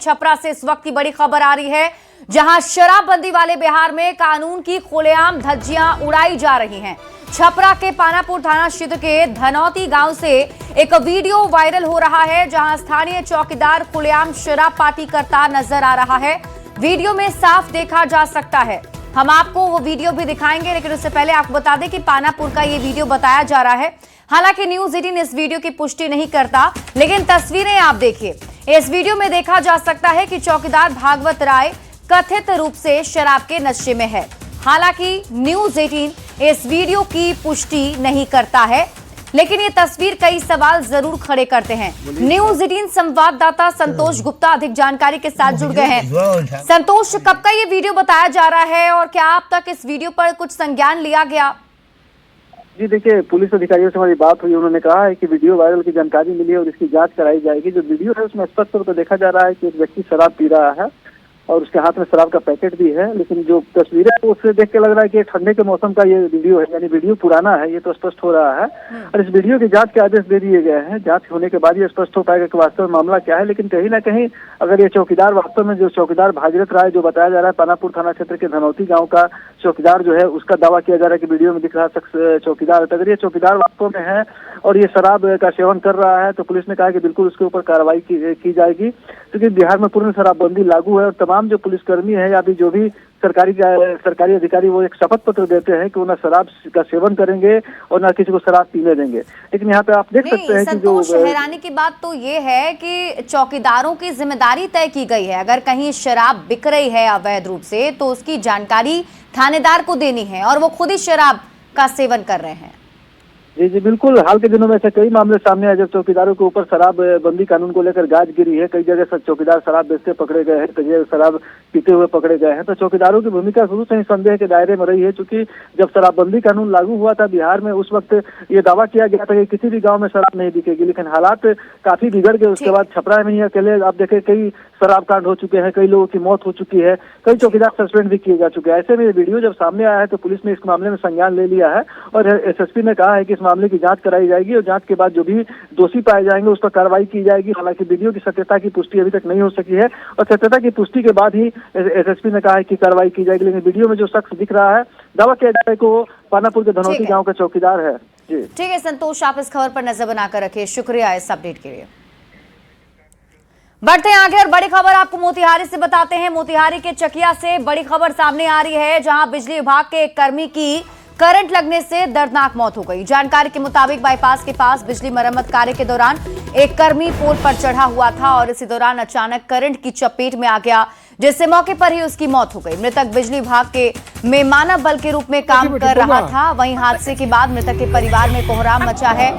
छपरा से इस वक्त की बड़ी खबर आ रही है, जहां शराबबंदी वाले बिहार में कानून की खुलेआम धज्जियां उड़ाई जा रही हैं। छपरा के पानापुर थाना क्षेत्र के धनौती गांव से एक वीडियो वायरल हो रहा है, जहां स्थानीय चौकीदार खुलेआम शराब पार्टी करता नजर आ रहा है। वीडियो में साफ देखा जा सकता है। हम आपको वो वीडियो भी दिखाएंगे, लेकिन उससे पहले आपको बता दें कि पानापुर का ये वीडियो बताया जा रहा है। हालांकि न्यूज़ 18 इस वीडियो की पुष्टि नहीं करता, लेकिन तस्वीरें आप देखिए। इस वीडियो में देखा जा सकता है कि चौकीदार भागवत राय कथित रूप से शराब के नशे में है। हालांकि न्यूज़ 18 इस वीडियो की पुष्टि नहीं करता है, लेकिन ये तस्वीर कई सवाल जरूर खड़े करते हैं। न्यूज़ 18 संवाददाता संतोष गुप्ता अधिक जानकारी के साथ जुड़ गए हैं। संतोष, कब का ये वीडियो बताया जा रहा है और क्या अब तक इस वीडियो पर कुछ संज्ञान लिया गया? जी देखिए, पुलिस अधिकारियों से हमारी बात हुई। उन्होंने कहा है कि वीडियो वायरल की जानकारी मिली है और इसकी जांच कराई जाएगी। जो वीडियो है उसमें स्पष्ट तौर पर देखा जा रहा है कि एक व्यक्ति शराब पी रहा है और उसके हाथ में शराब का पैकेट भी है, लेकिन जो तस्वीरें है उससे देख के लग रहा है कि ठंडे के मौसम का ये वीडियो है, यानी वीडियो पुराना है, ये तो स्पष्ट हो रहा है। और इस वीडियो की जांच के आदेश दे दिए गए हैं। जांच होने के बाद ये स्पष्ट हो पाएगा कि वास्तव में मामला क्या है। लेकिन कहीं ना कहीं अगर ये चौकीदार वास्तव में जो चौकीदार भागीरथ राय जो बताया जा रहा है पानापुर थाना क्षेत्र के धनौती गाँव का चौकीदार जो है, उसका दावा किया जा रहा है कि वीडियो में दिख रहा शख्स चौकीदार, अगर ये चौकीदार वास्तव में है और ये शराब का सेवन कर रहा है तो पुलिस ने कहा कि बिल्कुल उसके ऊपर कार्रवाई की जाएगी, क्योंकि बिहार में पूर्ण शराबबंदी लागू है और तमाम जो पुलिसकर्मी है या भी जो भी सरकारी अधिकारी वो एक शपथ पत्र देते हैं कि वो ना शराब का सेवन करेंगे और ना किसी को शराब पीने देंगे। लेकिन यहाँ पे आप देख सकते हैं कि जो हैरानी की बात तो ये है कि चौकीदारों की जिम्मेदारी तय की गई है। अगर कहीं शराब बिक रही है अवैध रूप से तो उसकी जानकारी थानेदार को देनी है और वो खुद ही शराब का सेवन कर रहे हैं। जी बिल्कुल। हाल के दिनों में ऐसे कई मामले सामने आए जब चौकीदारों के ऊपर शराब बंदी कानून को लेकर गाज गिरी है। कई जगह चौकीदार शराब बेचते पकड़े गए हैं, कई जगह शराब पीते हुए पकड़े गए हैं। तो चौकीदारों की भूमिका शुरू से ही संदेह के दायरे में रही है, क्योंकि जब शराबबंदी कानून लागू हुआ था बिहार में, उस वक्त ये दावा किया गया था कि किसी भी गाँव में शराब नहीं बिकेगी। लेकिन हालात काफी बिगड़ गए। उसके बाद छपरा में ही अकेले आप देखें कई शराब कांड हो चुके हैं, कई लोगों की मौत हो चुकी है, कई चौकीदार सस्पेंड भी किए जा चुके हैं। ऐसे में ये वीडियो जब सामने आया है तो पुलिस ने इस मामले में संज्ञान ले लिया है और एसएसपी ने कहा है कि इस मामले की जांच कराई जाएगी और जांच के बाद जो भी दोषी पाए जाएंगे उस पर कार्रवाई की जाएगी। हालांकि वीडियो की सत्यता की पुष्टि अभी तक नहीं हो सकी है और सत्यता की पुष्टि के बाद ही एसएसपी ने कहा है कि कार्रवाई की जाएगी। लेकिन वीडियो में जो शख्स दिख रहा है, दावा किया जा रहा है कि वो पानापुर के धनौती गाँव का चौकीदार है। जी ठीक है संतोष, आप इस खबर पर नजर बनाकर रखिए। शुक्रिया इस अपडेट के लिए। बढ़ते हैं आगे और बड़ी खबर आपको मोतिहारी से बताते हैं। मोतिहारी के चकिया से बड़ी खबर सामने आ रही है, जहां बिजली विभाग के एक कर्मी की करंट लगने से दर्दनाक मौत हो गई। जानकारी के मुताबिक बाईपास के पास बिजली मरम्मत कार्य के दौरान एक कर्मी पोल पर चढ़ा हुआ था और इसी दौरान अचानक करंट की चपेट में आ गया, जिससे मौके पर ही उसकी मौत हो गई। मृतक बिजली विभाग में मानव बल के रूप में काम कर रहा था। वहीं हादसे के बाद मृतक के परिवार में कोहराम मचा है।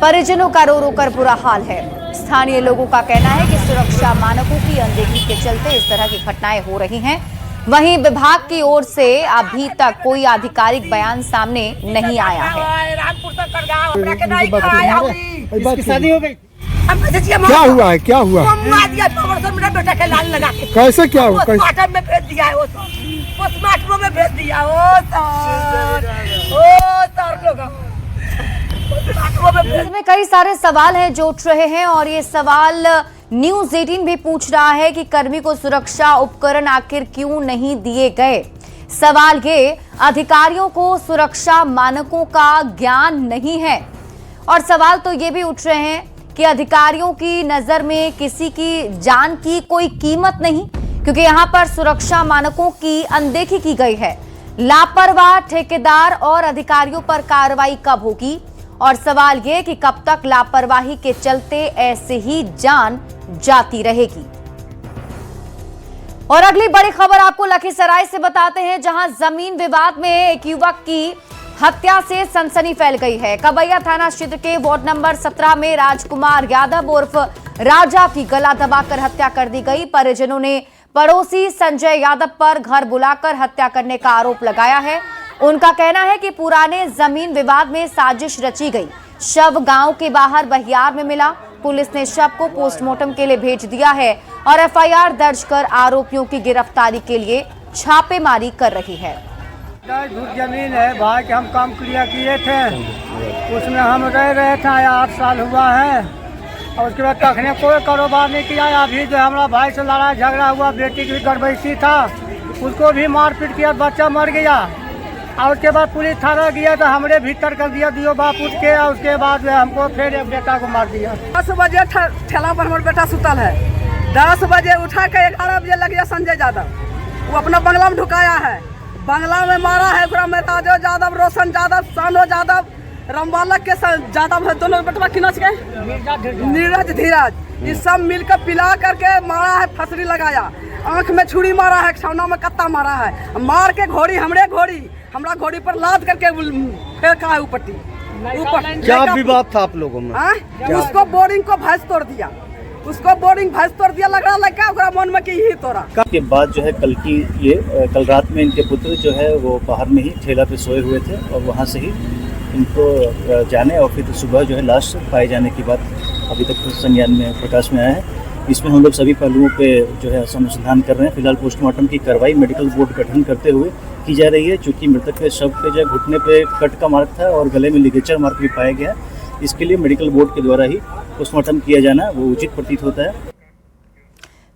परिजनों का रो रो कर बुरा हाल है। स्थानीय लोगों का कहना है कि सुरक्षा मानकों की अनदेखी के चलते इस तरह की घटनाएं हो रही हैं। वहीं विभाग की ओर से अभी तक कोई आधिकारिक बयान सामने नहीं आया है। क्या हुआ है? क्या हुआ? मेरा बेटा के लाल लगा के कैसे क्या हुआ? पोस्टमार्टम में भेज दिया है, वो पोस्टमार्टम में भेज दिया। इसमें कई सारे सवाल हैं जो उठ रहे हैं और ये सवाल न्यूज़ 18 भी पूछ रहा है कि कर्मी को सुरक्षा उपकरण आखिर क्यों नहीं दिए गए। सवाल ये, अधिकारियों को सुरक्षा मानकों का ज्ञान नहीं है और सवाल तो ये भी उठ रहे हैं कि अधिकारियों की नजर में किसी की जान की कोई कीमत नहीं, क्योंकि यहाँ पर सुरक्षा मानकों की अनदेखी की गई है। लापरवाह ठेकेदार और अधिकारियों पर कार्रवाई कब होगी और सवाल ये कि कब तक लापरवाही के चलते ऐसे ही जान जाती रहेगी। और अगली बड़ी खबर आपको लखीसराय से बताते हैं, जहां जमीन विवाद में एक युवक की हत्या से सनसनी फैल गई है। कबैया थाना क्षेत्र के वार्ड नंबर 17 में राजकुमार यादव उर्फ राजा की गला दबाकर हत्या कर दी गई। परिजनों ने पड़ोसी संजय यादव पर घर बुलाकर हत्या करने का आरोप लगाया है। उनका कहना है कि पुराने जमीन विवाद में साजिश रची गई। शव गांव के बाहर बहियार में मिला। पुलिस ने शव को पोस्टमार्टम के लिए भेज दिया है और एफआईआर दर्ज कर आरोपियों की गिरफ्तारी के लिए छापेमारी कर रही है। झूठ जमीन है भाई कि हम काम क्रिया किए थे, उसमें हम रह रहे थे। 8 साल हुआ है और उसके बाद तखने कोई कारोबार नहीं किया। अभी जो हमारा भाई से लड़ाई झगड़ा हुआ, बेटी की गर्भवती था, उसको भी मारपीट किया, बच्चा मर गया। और उसके बाद पुलिस थाना गया तो हमरे भीतर कर दिया दियो बाप उठ के। और उसके बाद जो हमको फिर एक बेटा को मार दिया। 10 बजे ठेला पर हमारा बेटा सुतल है। 10 बजे उठा के 11 बजे लग गया संजय यादव, वो अपना बंगला में ढुकाया है। बंगला में मारा है पूरा में राजो यादव, रोशन यादव, सानो यादव, रामबालक के यादव है, दोनों बेटवा किनच के नीरज धीरज, ये सब मिलकर पिला करके मारा है, फसरी लगाया, आंख में छुरी मारा है, छावना में कत्ता मारा है, मार के घोड़ी हमरा घोड़ी पर लाद करके फेंका है ऊपर। क्या विवाद था आप लोगों में? उसको बोरिंग को भैंस तोड़ दिया, लग रहा लड़का ओकरा मन में कि यही तोड़ा। के बाद जो है कल रात में इनके पुत्र जो है वो बाहर में ही ठेला पे सोए हुए थे और वहाँ से ही इनको जाने और फिर सुबह जो है लाश पाए जाने की बात अभी तक संज्ञान में प्रकाश में आया है। इसमें हम लोग सभी पहलुओं पे जो है अनुसंधान कर रहे हैं। फिलहाल पोस्टमार्टम की कार्रवाई मेडिकल बोर्ड गठन करते हुए की जा रही है, चूँकि मृतक के शव पे जो घुटने पे कट का मार्क था और गले में लिगेचर मार्क भी पाया गया। इसके लिए मेडिकल बोर्ड के द्वारा ही पोस्टमार्टम किया जाना वो उचित प्रतीत होता है।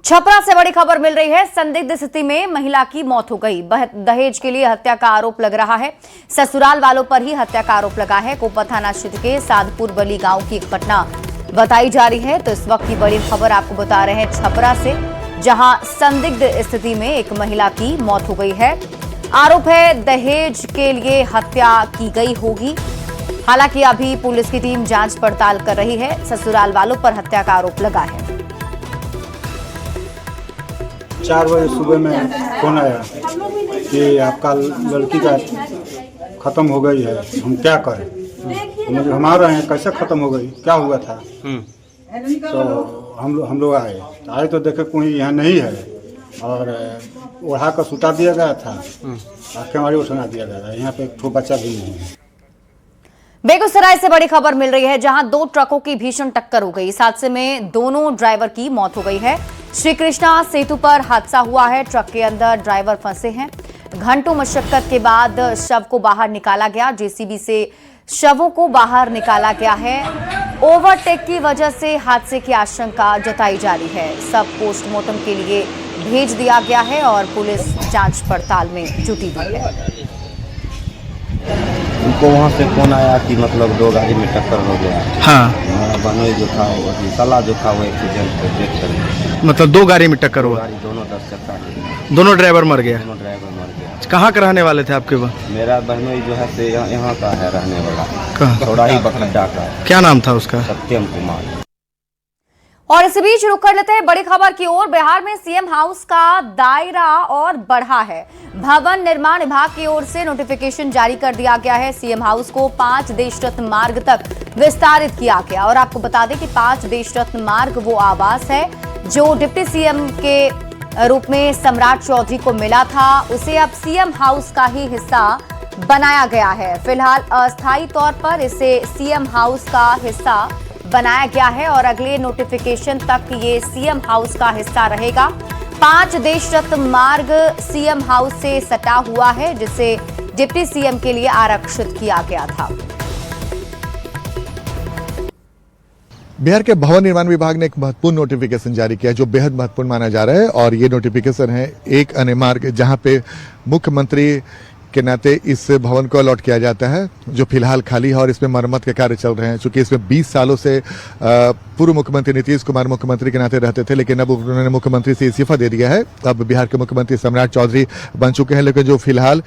छपरा से बड़ी खबर मिल रही है। संदिग्ध स्थिति में महिला की मौत हो गई। दहेज के लिए हत्या का आरोप लग रहा है। ससुराल वालों पर ही हत्या का आरोप लगा है। कोपा थाना क्षेत्र के सादपुर बली गांव की एक घटना बताई जा रही है। तो इस वक्त की बड़ी खबर आपको बता रहे हैं छपरा से, जहां संदिग्ध स्थिति में एक महिला की मौत हो गई है। आरोप है दहेज के लिए हत्या की गई होगी। हालांकि अभी पुलिस की टीम जांच पड़ताल कर रही है। ससुराल वालों पर हत्या का आरोप लगा है। 4 बजे सुबह में फोन आया कि आपका लड़की का खत्म हो गई है, हम क्या करें। हम आ रहे हैं, कैसे खत्म हो गई, क्या हुआ था। तो हम लोग आए तो देखे कोई यहाँ नहीं है और ओढ़ा कर सुता दिया गया था, आँखें हमारी उठा दिया गया था। यहाँ पे एक ठो बच्चा भी नहीं है। बेगूसराय से बड़ी खबर मिल रही है, जहां 2 ट्रकों की भीषण टक्कर हो गई। इस हादसे में दोनों ड्राइवर की मौत हो गई है। श्री कृष्णा सेतु पर हादसा हुआ है। ट्रक के अंदर ड्राइवर फंसे हैं। घंटों मशक्कत के बाद शव को बाहर निकाला गया। जेसीबी से शवों को बाहर निकाला गया है। ओवरटेक की वजह से हादसे की आशंका जताई जा रही है। सब पोस्टमार्टम के लिए भेज दिया गया है और पुलिस जांच पड़ताल में जुटी हुई है। उनको वहाँ से फोन आया कि मतलब 2 गाड़ी में टक्कर हो गया। हाँ, बहनोई जो था वो साला जो था वो एक्सीडेंट पे डेथ कर गया। मतलब 2 गाड़ी में टक्कर हुआ? गाड़ी दोनों 10 चक्का के, दोनों ड्राइवर मर गया? दोनों ड्राइवर मर गया। कहाँ के रहने वाले थे आपके वो? मेरा बहनोई जो है से यहाँ का है रहने वाला, थोड़ा ही बखड्डा का। क्या नाम था उसका? सत्यम कुमार। और इस बीच रुक कर लेते हैं बड़ी खबर की ओर। बिहार में सीएम हाउस का दायरा और बढ़ा है। भवन निर्माण विभाग की ओर से नोटिफिकेशन जारी कर दिया गया है। सीएम हाउस को 5 देश रत्न मार्ग तक विस्तारित किया गया। और आपको बता दें कि 5 देश रत्न मार्ग वो आवास है जो डिप्टी सीएम के रूप में सम्राट चौधरी को मिला था, उसे अब सीएम हाउस का ही हिस्सा बनाया गया है। फिलहाल अस्थायी तौर पर इसे सीएम हाउस का हिस्सा बनाया गया है और अगले नोटिफिकेशन तक ये सीएम हाउस का हिस्सा रहेगा। 5 देश रत्न मार्ग सीएम हाउस से सटा हुआ है, जिसे डिप्टी सीएम के लिए आरक्षित किया गया था। बिहार के भवन निर्माण विभाग ने एक महत्वपूर्ण नोटिफिकेशन जारी किया है जो बेहद महत्वपूर्ण माना जा रहा है। और ये नोटिफिकेशन है एक अन्य मार्ग, जहां पे मुख्यमंत्री के नाते इस भवन को अलॉट किया जाता है जो फिलहाल खाली है और इसमें मरम्मत के कार्य चल रहे हैं। चूंकि इसमें 20 सालों से पूर्व मुख्यमंत्री नीतीश कुमार मुख्यमंत्री के नाते रहते थे, लेकिन अब उन्होंने मुख्यमंत्री से इस्तीफा दे दिया है। अब बिहार के मुख्यमंत्री सम्राट चौधरी बन चुके हैं, लेकिन जो फिलहाल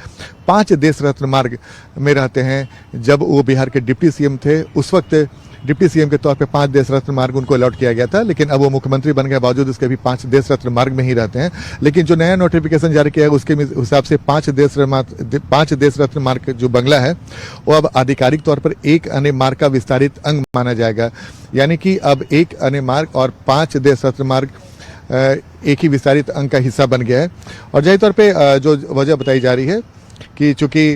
5 देश रत्न मार्ग में रहते हैं, जब वो बिहार के डिप्टी सीएम थे उस वक्त डिप्टी सीएम के तौर पे 5 देश रत्न मार्ग उनको अलॉट किया गया था। लेकिन अब वो मुख्यमंत्री बन गए, बावजूद इसके भी 5 देश रत्न मार्ग में ही रहते हैं। लेकिन जो नया नोटिफिकेशन जारी किया है उसके हिसाब से 5 देश रत्न मार्ग जो बंगला है वो अब आधिकारिक तौर पर एक अन्य मार्ग का विस्तारित अंग माना जाएगा। यानी कि अब एक अन्य मार्ग और 5 देश रत्न मार्ग एक ही विस्तारित अंग का हिस्सा बन गया है। और जाहिर तौर पर जो वजह बताई जा रही है कि चूंकि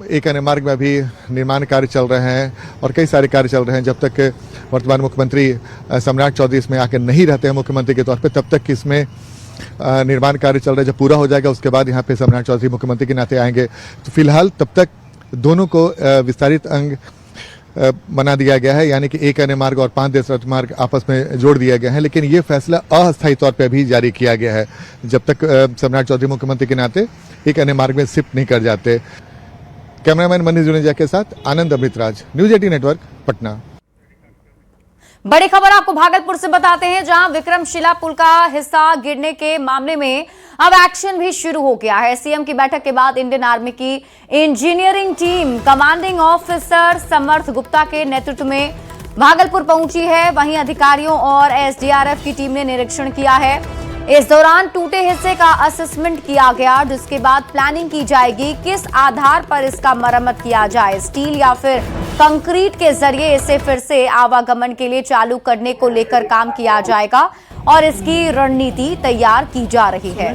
एक अन्य मार्ग में अभी निर्माण कार्य चल रहे हैं और कई सारे कार्य चल रहे हैं, जब तक वर्तमान मुख्यमंत्री सम्राट चौधरी इसमें आके नहीं रहते हैं मुख्यमंत्री के तौर पे, तब तक इसमें निर्माण कार्य चल रहा है। जब पूरा हो जाएगा उसके बाद यहाँ पे सम्राट चौधरी मुख्यमंत्री के नाते आएंगे। तो फिलहाल तब तक दोनों को विस्तारित अंग बना दिया गया है, यानी कि एक अन्य मार्ग और 5 देशरथ मार्ग आपस में जोड़ दिया गया है। लेकिन ये फैसला अस्थायी तौर पर अभी जारी किया गया है, जब तक सम्राट चौधरी मुख्यमंत्री के नाते एक अन्य मार्ग में शिफ्ट नहीं कर जाते। कैमरामैन मनीष जुनेजा के साथ आनंद अमृतराज, न्यूज 18 नेटवर्क, पटना। बड़ी खबर आपको भागलपुर से बताते हैं, जहां विक्रमशिला पुल का हिस्सा गिरने के मामले में अब एक्शन भी शुरू हो गया है। सीएम की बैठक के बाद इंडियन आर्मी की इंजीनियरिंग टीम कमांडिंग ऑफिसर समर्थ गुप्ता के नेतृत्व में भागलपुर पहुंची है। वहीं अधिकारियों और एसडीआरएफ की टीम ने निरीक्षण किया है। इस दौरान टूटे हिस्से का असेसमेंट किया गया, जिसके बाद प्लानिंग की जाएगी किस आधार पर इसका मरम्मत किया जाए। स्टील या फिर कंक्रीट के जरिए इसे फिर से आवागमन के लिए चालू करने को लेकर काम किया जाएगा और इसकी रणनीति तैयार की जा रही है।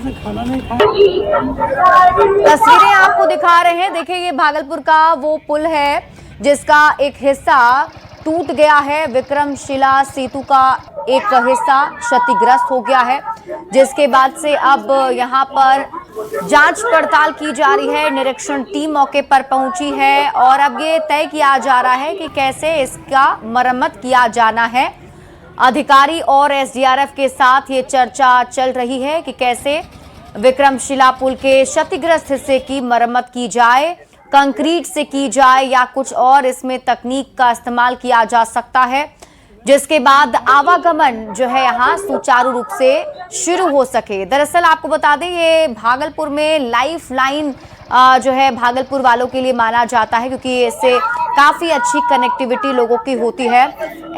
तस्वीरें आपको दिखा रहे हैं, देखिए ये भागलपुर का वो पुल है जिसका एक हिस्सा टूट गया है। विक्रमशिला सेतु का एक हिस्सा क्षतिग्रस्त हो गया है, जिसके बाद से अब यहां पर जांच पड़ताल की जा रही है। निरीक्षण टीम मौके पर पहुंची है और अब ये तय किया जा रहा है कि कैसे इसका मरम्मत किया जाना है। अधिकारी और एसडीआरएफ के साथ ये चर्चा चल रही है कि कैसे विक्रमशिला पुल के क्षतिग्रस्त हिस्से की मरम्मत की जाए, कंक्रीट से की जाए या कुछ और इसमें तकनीक का इस्तेमाल किया जा सकता है, जिसके बाद आवागमन जो है यहाँ सुचारू रूप से शुरू हो सके। दरअसल आपको बता दें, ये भागलपुर में लाइफ लाइन जो है भागलपुर वालों के लिए माना जाता है, क्योंकि इससे काफी अच्छी कनेक्टिविटी लोगों की होती है।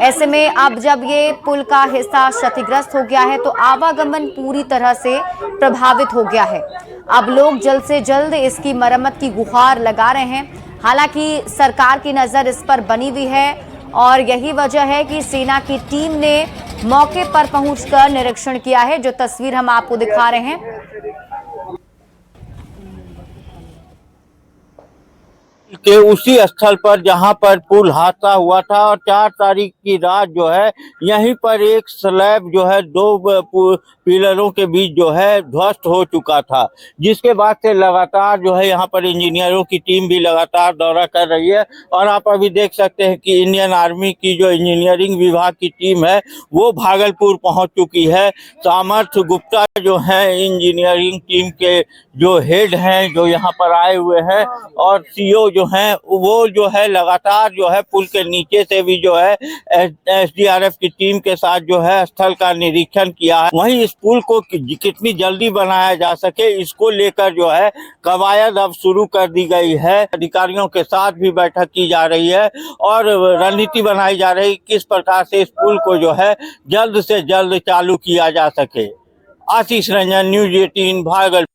ऐसे में अब जब ये पुल का हिस्सा क्षतिग्रस्त हो गया है तो आवागमन पूरी तरह से प्रभावित हो गया है। अब लोग जल्द से जल्द इसकी मरम्मत की गुहार लगा रहे हैं। हालांकि सरकार की नजर इस पर बनी हुई है और यही वजह है कि सेना की टीम ने मौके पर पहुंचकर निरीक्षण किया है। जो तस्वीर हम आपको दिखा रहे हैं, के उसी स्थल पर जहां पर पुल हादसा हुआ था और 4 तारीख की रात जो है यहीं पर एक स्लैब जो है 2 पिलरों के बीच जो है ध्वस्त हो चुका था, जिसके बाद से लगातार जो है यहाँ पर इंजीनियरों की टीम भी लगातार दौरा कर रही है। और आप अभी देख सकते हैं कि इंडियन आर्मी की जो इंजीनियरिंग विभाग की टीम है वो भागलपुर पहुँच चुकी है। समर्थ गुप्ता जो है इंजीनियरिंग टीम के जो हेड हैं जो यहाँ पर आए हुए हैं और सीओ जो हैं वो जो है लगातार जो है पुल के नीचे से भी जो है एसडीआरएफ की टीम के साथ जो है स्थल का निरीक्षण किया है। वहीं इस पुल को कितनी जल्दी बनाया जा सके इसको लेकर जो है कवायद अब शुरू कर दी गई है। अधिकारियों के साथ भी बैठक की जा रही है और रणनीति बनाई जा रही किस प्रकार से इस पुल को जो है जल्द से जल्द चालू किया जा सके। आशीष रंजन, न्यूज 18 भागलपुर।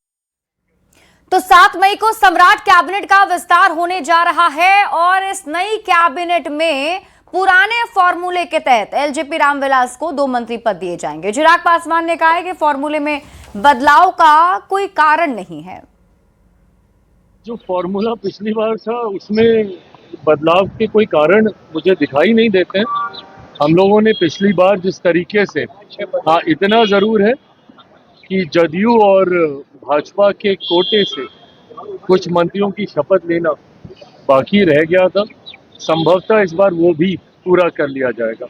तो 7 मई को सम्राट कैबिनेट का विस्तार होने जा रहा है और इस नई कैबिनेट में पुराने फॉर्मूले के तहत एलजेपी रामविलास को 2 मंत्री पद दिए जाएंगे। चिराग पासवान ने कहा है कि फॉर्मूले में बदलाव का कोई कारण नहीं है। जो फॉर्मूला पिछली बार था उसमें बदलाव के कोई कारण मुझे दिखाई नहीं देते। हम लोगों ने पिछली बार जिस तरीके से, हाँ इतना जरूर है कि जदयू और भाजपा के कोटे से कुछ मंत्रियों की शपथ लेना बाकी रह गया था, संभवतः इस बार वो भी पूरा कर लिया जाएगा।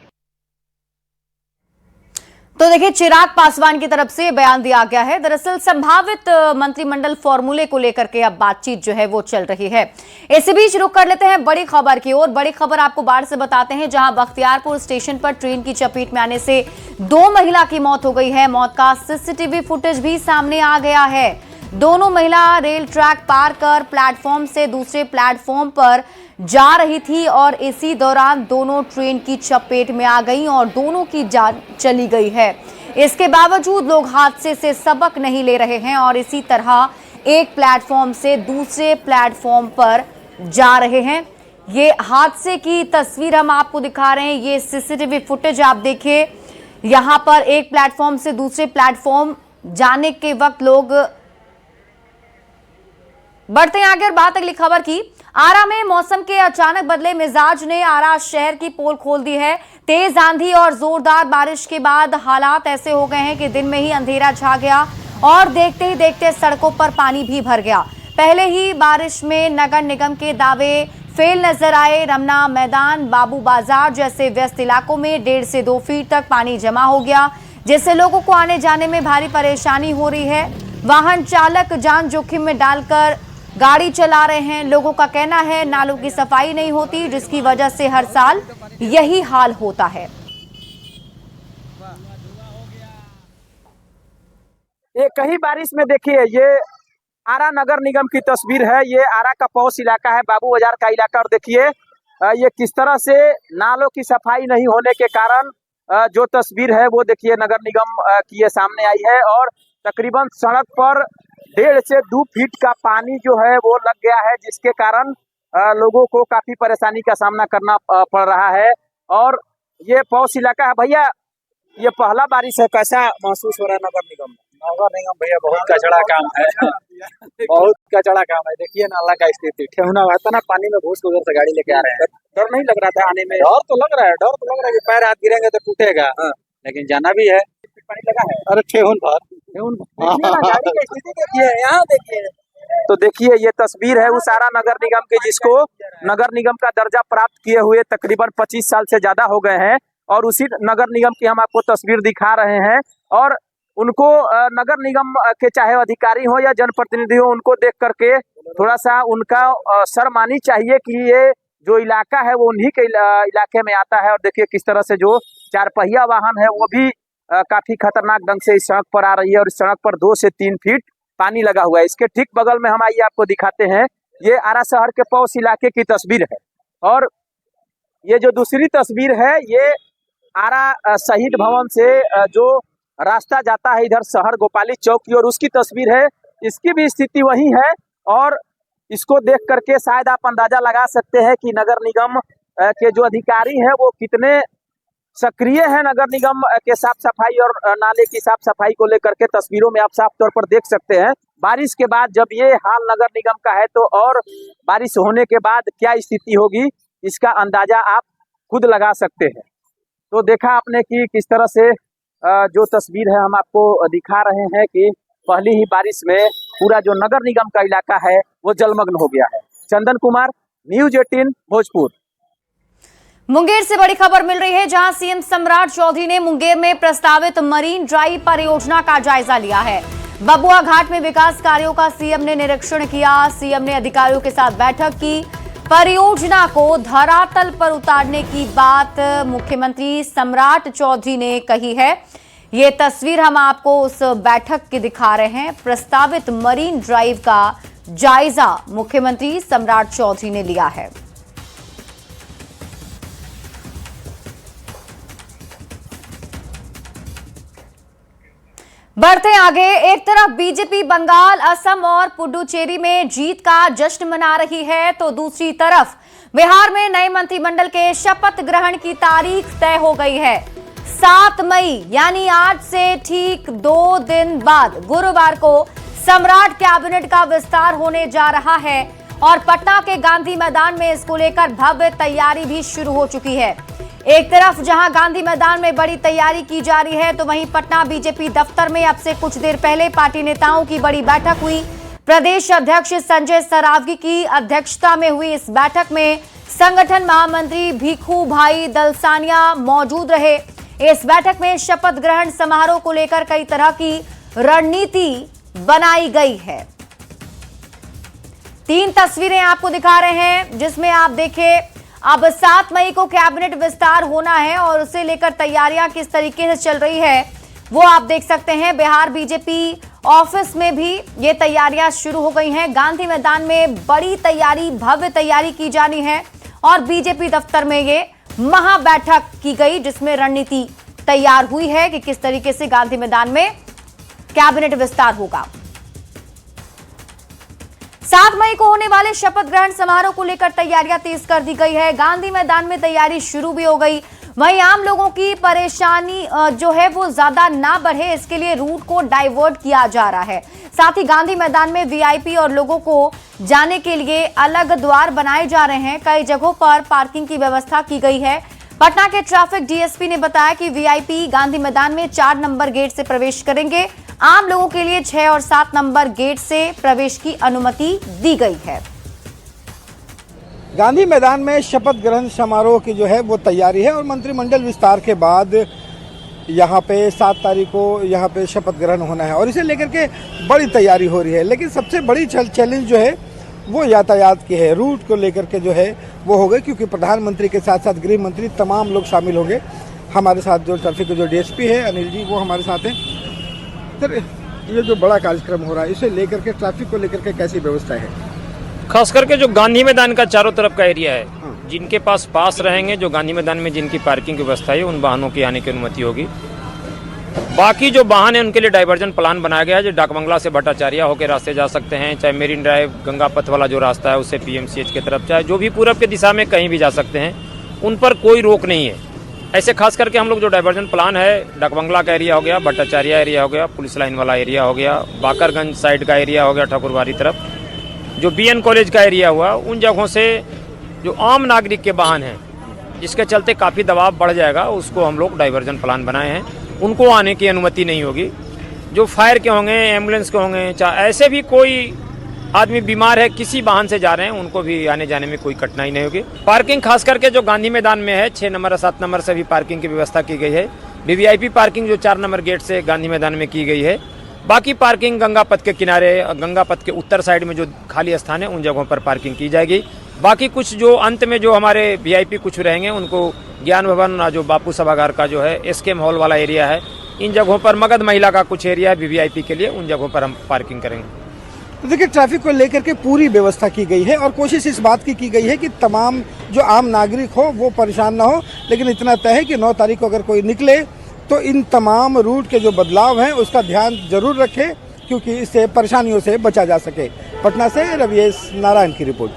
तो देखिए, चिराग पासवान की तरफ से बयान दिया गया है। दरअसल संभावित मंत्रिमंडल फॉर्मूले को लेकर के अब बातचीत जो है वो चल रही है। इसी बीच रुक कर लेते हैं बड़ी खबर की ओर। बड़ी खबर आपको बाढ़ से बताते हैं, जहां बख्तियारपुर स्टेशन पर ट्रेन की चपेट में आने से 2 महिला की मौत हो गई है। मौत का सीसीटीवी फुटेज भी सामने आ गया है। दोनों महिला रेल ट्रैक पार कर प्लेटफॉर्म से दूसरे प्लेटफॉर्म पर जा रही थी और इसी दौरान दोनों ट्रेन की चपेट में आ गई और दोनों की जान चली गई है। इसके बावजूद लोग हादसे से सबक नहीं ले रहे हैं और इसी तरह एक प्लेटफॉर्म से दूसरे प्लेटफॉर्म पर जा रहे हैं। ये हादसे की तस्वीर हम आपको दिखा रहे हैं। ये सीसीटीवी फुटेज आप देखिए। यहां पर एक प्लेटफॉर्म से दूसरे प्लेटफॉर्म जाने के वक्त लोग बढ़ते हैं आगे और बात अगली खबर की। आरा में मौसम के अचानक बदले मिजाज ने आरा शहर की पोल खोल दी है। तेज आंधी और जोरदार बारिश के बाद हालात ऐसे हो गए हैं कि दिन में ही अंधेरा छा गया और देखते ही देखते सड़कों पर पानी भी भर गया। पहले ही बारिश में नगर निगम के दावे फेल नजर आए। रमना मैदान, बाबू बाजार जैसे व्यस्त इलाकों में 1.5 से 2 फीट तक पानी जमा हो गया, जिससे लोगों को आने जाने में भारी परेशानी हो रही है। वाहन चालक जान जोखिम में डालकर गाड़ी चला रहे हैं। लोगों का कहना है नालों की सफाई नहीं होती, जिसकी वजह से हर साल यही हाल होता है। ये कहीं बारिश में देखिए, ये आरा नगर निगम की तस्वीर है। ये आरा का पौष इलाका है, बाबू बाजार का इलाका। और देखिए ये किस तरह से नालों की सफाई नहीं होने के कारण जो तस्वीर है वो देखिए नगर निगम की ये सामने आई है। और तकरीबन सड़क पर 1.5 से 2 फीट का पानी जो है वो लग गया है, जिसके कारण लोगों को काफी परेशानी का सामना करना पड़ रहा है। और ये पौष इलाका है। भैया ये पहला बारिश है, कैसा महसूस हो रहा है नगर निगम में? नगर निगम भैया बहुत कचड़ा काम है, बहुत कचड़ा काम है। देखिए नाला का स्थिति ठेहुना हुआ था ना, पानी में घुस के उधर से गाड़ी लेके आ रहे हैं। डर नहीं लग रहा था आने में? डर तो लग रहा है कि पैर हाथ गिरेंगे तो टूटेगा, लेकिन जाना भी है। पानी लगा है? अरे ठेहुन भर। गाड़ी की स्थिति देखिए, यहाँ देखिए। तो देखिए ये तस्वीर है उस आरा नगर निगम की, जिसको नगर निगम का दर्जा प्राप्त किए हुए तकरीबन 25 साल से ज्यादा हो गए हैं। और उसी नगर निगम की हम आपको तस्वीर दिखा रहे हैं। और उनको नगर निगम के चाहे अधिकारी हो या जनप्रतिनिधि हो, उनको देख करके थोड़ा सा उनका शर्म आनी चाहिए कि ये जो इलाका है वो उन्हीं के इलाके में आता है। और देखिए किस तरह से जो 4 पहिया वाहन है वो भी काफी खतरनाक ढंग से इस सड़क पर आ रही है। और इस सड़क पर 2 से 3 फीट पानी लगा हुआ है। इसके ठीक बगल में हम आइए आपको दिखाते हैं, ये आरा शहर के पौष इलाके की तस्वीर है। और ये जो दूसरी तस्वीर है ये आरा शहीद भवन से जो रास्ता जाता है इधर शहर गोपाली चौक की, और उसकी तस्वीर है। इसकी भी स्थिति वही है। और इसको देख करके शायद आप अंदाजा लगा सकते हैं कि नगर निगम के जो अधिकारी हैं वो कितने सक्रिय है नगर निगम के साफ सफाई और नाले की साफ सफाई को लेकर के। तस्वीरों में आप साफ तौर पर देख सकते हैं। बारिश के बाद जब ये हाल नगर निगम का है तो और बारिश होने के बाद क्या स्थिति होगी इसका अंदाजा आप खुद लगा सकते हैं। तो देखा आपने कि किस तरह से जो तस्वीर है हम आपको दिखा रहे हैं कि पहली ही बारिश में पूरा जो नगर निगम का इलाका है वो जलमग्न हो गया है। चंदन कुमार, न्यूज 18 भोजपुर। मुंगेर से बड़ी खबर मिल रही है, जहां सीएम सम्राट चौधरी ने मुंगेर में प्रस्तावित मरीन ड्राइव परियोजना का जायजा लिया है। बबुआ घाट में विकास कार्यों का सीएम ने निरीक्षण किया। सीएम ने अधिकारियों के साथ बैठक की। परियोजना को धरातल पर उतारने की बात मुख्यमंत्री सम्राट चौधरी ने कही है। ये तस्वीर हम आपको उस बैठक की दिखा रहे हैं। प्रस्तावित मरीन ड्राइव का जायजा मुख्यमंत्री सम्राट चौधरी ने लिया है। बढ़ते आगे, एक तरफ बीजेपी बंगाल, असम और पुडुचेरी में जीत का जश्न मना रही है, तो दूसरी तरफ बिहार में नए मंत्रिमंडल के शपथ ग्रहण की तारीख तय हो गई है। 7 मई यानी आज से ठीक 2 दिन बाद गुरुवार को सम्राट कैबिनेट का विस्तार होने जा रहा है। और पटना के गांधी मैदान में इसको लेकर भव्य तैयारी भी शुरू हो चुकी है। एक तरफ जहां गांधी मैदान में बड़ी तैयारी की जा रही है, तो वहीं पटना बीजेपी दफ्तर में अब से कुछ देर पहले पार्टी नेताओं की बड़ी बैठक हुई। प्रदेश अध्यक्ष संजय सरावगी की अध्यक्षता में हुई इस बैठक में संगठन महामंत्री भीखू भाई दलसानिया मौजूद रहे। इस बैठक में शपथ ग्रहण समारोह को लेकर कई तरह की रणनीति बनाई गई है। 3 तस्वीरें आपको दिखा रहे हैं, जिसमें आप देखें अब 7 मई को कैबिनेट विस्तार होना है और उसे लेकर तैयारियां किस तरीके से चल रही है वो आप देख सकते हैं। बिहार बीजेपी ऑफिस में भी ये तैयारियां शुरू हो गई हैं। गांधी मैदान में बड़ी तैयारी, भव्य तैयारी की जानी है। और बीजेपी दफ्तर में ये महा बैठक की गई, जिसमें रणनीति तैयार हुई है कि किस तरीके से गांधी मैदान में कैबिनेट विस्तार होगा। 7 मई को होने वाले शपथ ग्रहण समारोह को लेकर तैयारियां तेज कर दी गई है। गांधी मैदान में तैयारी शुरू भी हो गई। वहीं आम लोगों की परेशानी जो है वो ज्यादा ना बढ़े, इसके लिए रूट को डाइवर्ट किया जा रहा है। साथ ही गांधी मैदान में वीआईपी और लोगों को जाने के लिए अलग द्वार बनाए जा रहे हैं। कई जगहों पर पार्किंग की व्यवस्था की गई है। पटना के ट्रैफिक डीएसपी ने बताया कि वीआईपी गांधी मैदान में 4 नंबर गेट से प्रवेश करेंगे। आम लोगों के लिए 6 और 7 नंबर गेट से प्रवेश की अनुमति दी गई है। गांधी मैदान में शपथ ग्रहण समारोह की जो है वो तैयारी है और मंत्रिमंडल विस्तार के बाद यहाँ पे 7 तारीख को यहाँ पे शपथ ग्रहण होना है और इसे लेकर के बड़ी तैयारी हो रही है। लेकिन सबसे बड़ी चैलेंज जो है वो यातायात की है, रूट को लेकर के जो है वो हो गए, क्योंकि प्रधानमंत्री के साथ साथ गृह मंत्री तमाम लोग शामिल होंगे। हमारे साथ जो ट्रैफिक के जो डीएसपी है अनिल जी, वो हमारे साथ हैं। सर, ये जो बड़ा कार्यक्रम हो रहा है इसे लेकर के ट्रैफिक को लेकर के कैसी व्यवस्था है? खास करके जो गांधी मैदान का चारों तरफ का एरिया है, जिनके पास रहेंगे, जो गांधी मैदान में जिनकी पार्किंग की व्यवस्था है, उन वाहनों की आने की अनुमति होगी। बाकी जो वाहन है उनके लिए डाइवर्जन प्लान बनाया गया है, जो डाक बंगला से भट्टाचार्य होकर रास्ते जा सकते हैं, चाहे मेरीन ड्राइव गंगा पथ वाला जो रास्ता है उससे पीएमसीएच की तरफ, चाहे जो भी पूरब की दिशा में कहीं भी जा सकते हैं, उन पर कोई रोक नहीं है। ऐसे खास करके हम लोग जो डाइवर्जन प्लान है, डाक बंगला का एरिया हो गया, भट्टाचार्य एरिया हो गया, पुलिस लाइन वाला एरिया हो गया, बाकरगंज साइड का एरिया हो गया, ठाकुरबाड़ी तरफ, जो बीएन कॉलेज का एरिया हुआ, उन जगहों से जो आम नागरिक के वाहन हैं जिसके चलते काफ़ी दबाव बढ़ जाएगा, उसको हम लोग डाइवर्जन प्लान बनाए हैं, उनको आने की अनुमति नहीं होगी। जो फायर के होंगे, एम्बुलेंस के होंगे, चाहे ऐसे भी कोई आदमी बीमार है, किसी वाहन से जा रहे हैं, उनको भी आने जाने में कोई कठिनाई नहीं होगी। पार्किंग खास करके जो गांधी मैदान में है 6 नंबर और 7 नंबर से भी पार्किंग की व्यवस्था की गई है। वीवीआईपी पार्किंग जो 4 नंबर गेट से गांधी मैदान में की गई है। बाकी पार्किंग गंगा पथ के किनारे, गंगा पथ के उत्तर साइड में जो खाली स्थान है उन जगहों पर पार्किंग की जाएगी। बाकी कुछ जो अंत में जो हमारे वीआईपी कुछ रहेंगे, उनको ज्ञान भवन, जो बापू सभागार का जो है एसकेएम हॉल वाला एरिया है, इन जगहों पर मगध महिला का कुछ एरिया है वीवीआईपी के लिए, उन जगहों पर हम पार्किंग करेंगे। देखिए, ट्रैफिक को लेकर के पूरी व्यवस्था की गई है और कोशिश इस बात की गई है कि तमाम जो आम नागरिक हो वो परेशान ना हो। लेकिन इतना तय है कि 9 तारीख को अगर कोई निकले तो इन तमाम रूट के जो बदलाव हैं उसका ध्यान जरूर रखे, क्योंकि इससे परेशानियों से बचा जा सके। पटना से रविएश नारायण की रिपोर्ट।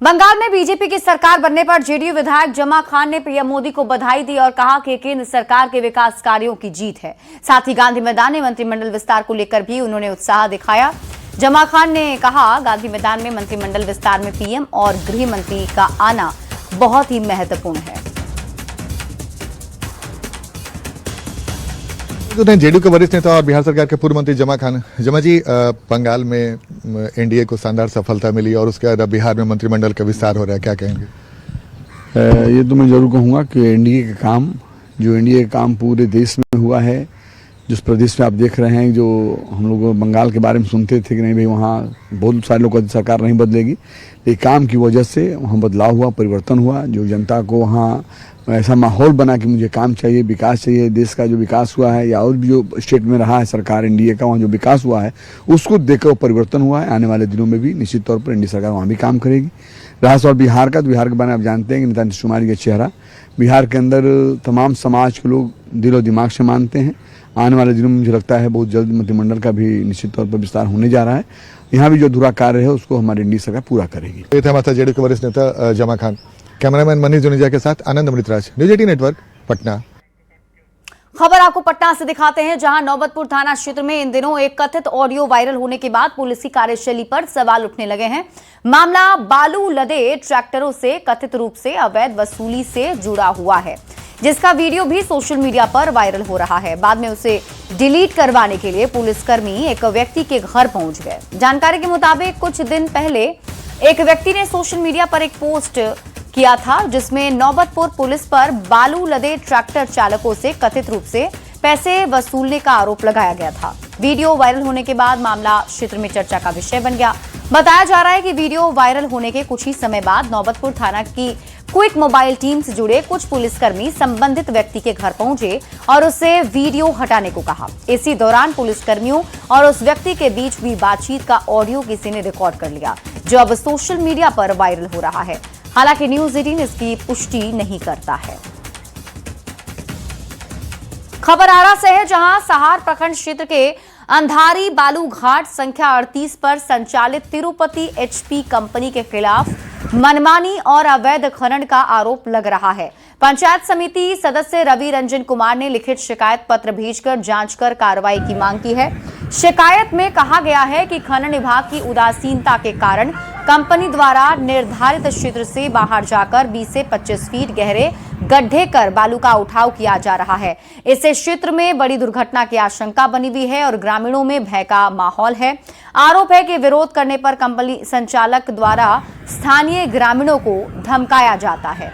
बंगाल में बीजेपी की सरकार बनने पर जेडीयू विधायक जमा खान ने पीएम मोदी को बधाई दी और कहा कि केंद्र सरकार के विकास कार्यों की जीत है। साथ ही गांधी मैदान में मंत्रिमंडल विस्तार को लेकर भी उन्होंने उत्साह दिखाया। जमा खान ने कहा, गांधी मैदान में मंत्रिमंडल विस्तार में पीएम और गृह मंत्री का आना बहुत ही महत्वपूर्ण है। जेडीयू के वरिष्ठ नेता और बिहार सरकार के पूर्व मंत्री जमा खान। जमा जी, बंगाल में एनडीए को शानदार सफलता मिली और उसके बाद बिहार में मंत्रिमंडल का विस्तार हो रहा है, क्या कहेंगे? ये तो मैं जरूर कहूँगा कि एनडीए का काम पूरे देश में हुआ है। जिस प्रदेश में आप देख रहे हैं, जो हम लोग बंगाल के बारे में सुनते थे कि नहीं भाई वहाँ बहुत सारे लोग सरकार नहीं बदलेगी, लेकिन काम की वजह से वहाँ बदलाव हुआ, परिवर्तन हुआ। जो जनता को वहाँ ऐसा माहौल बना कि मुझे काम चाहिए, विकास चाहिए, देश का जो विकास हुआ है या और भी जो स्टेट में रहा है सरकार एनडीए का, वहाँ जो विकास हुआ है उसको देखकर परिवर्तन हुआ है। आने वाले दिनों में भी निश्चित तौर पर एनडीए सरकार वहाँ भी काम करेगी। रहा सवाल बिहार का, तो बिहार के बारे में आप जानते हैं कि नेता नीतीश कुमार का चेहरा बिहार के अंदर तमाम समाज के लोग दिल और दिमाग से मानते हैं। आने वाले दिनों में मुझे लगता है बहुत जल्द मंत्रिमंडल का भी निश्चित तौर पर विस्तार होने जा रहा है। यहाँ भी जो अधूरा कार्य है उसको हमारी एनडीए सरकार पूरा करेगी। ये थे हमारे जेडीयू के वरिष्ठ नेता जमा खान। कैमरामैन मनीष जुनेजा के साथ आनंद अमृतराज, न्यूज 18 नेटवर्क, पटना। खबर आपको पटना से दिखाते हैं, जहां नौबतपुर थाना क्षेत्र में इन दिनों एक कथित ऑडियो वायरल होने के बाद पुलिस की कार्यशैली पर सवाल उठने लगे हैं। मामला बालू लदे ट्रैक्टरों से कथित रूप से अवैध वसूली से जुड़ा हुआ है, जिसका वीडियो भी सोशल मीडिया पर वायरल हो रहा है। बाद में उसे डिलीट करवाने के लिए पुलिसकर्मी एक व्यक्ति के घर पहुंच गए। जानकारी के मुताबिक कुछ दिन पहले एक व्यक्ति ने सोशल मीडिया पर एक पोस्ट किया था, जिसमें नौबतपुर पुलिस पर बालू लदे ट्रैक्टर चालकों से कथित रूप से पैसे वसूलने का आरोप लगाया गया था। वीडियो वायरल होने के बाद मामला क्षेत्र में चर्चा का विषय बन गया। बताया जा रहा है कि वीडियो वायरल होने के कुछ ही समय बाद नौबतपुर थाना की क्विक मोबाइल टीम से जुड़े कुछ पुलिसकर्मी संबंधित व्यक्ति के घर पहुंचे और उससे वीडियो हटाने को कहा। इसी दौरान पुलिसकर्मियों और उस व्यक्ति के बीच हुई बातचीत का ऑडियो किसी ने रिकॉर्ड कर लिया, जो अब सोशल मीडिया पर वायरल हो रहा है। हालांकि न्यूज 18 इसकी पुष्टि नहीं करता है। खबर आरा से है, जहां सहार प्रखंड क्षेत्र के अंधारी बालू घाट संख्या 38 पर संचालित तिरुपति एचपी कंपनी के खिलाफ मनमानी और अवैध खनन का आरोप लग रहा है। पंचायत समिति सदस्य रवि रंजन कुमार ने लिखित शिकायत पत्र भेजकर जांच कर कार्रवाई की मांग की है। शिकायत में कहा गया है कि खनन विभाग की उदासीनता के कारण कंपनी द्वारा निर्धारित क्षेत्र से बाहर जाकर 20 से 25 फीट गहरे गड्ढे कर बालू का उठाव किया जा रहा है। इससे क्षेत्र में बड़ी दुर्घटना की आशंका बनी हुई है और ग्रामीणों में भय का माहौल है। आरोप है कि विरोध करने पर कंपनी संचालक द्वारा स्थानीय ग्रामीणों को धमकाया जाता है।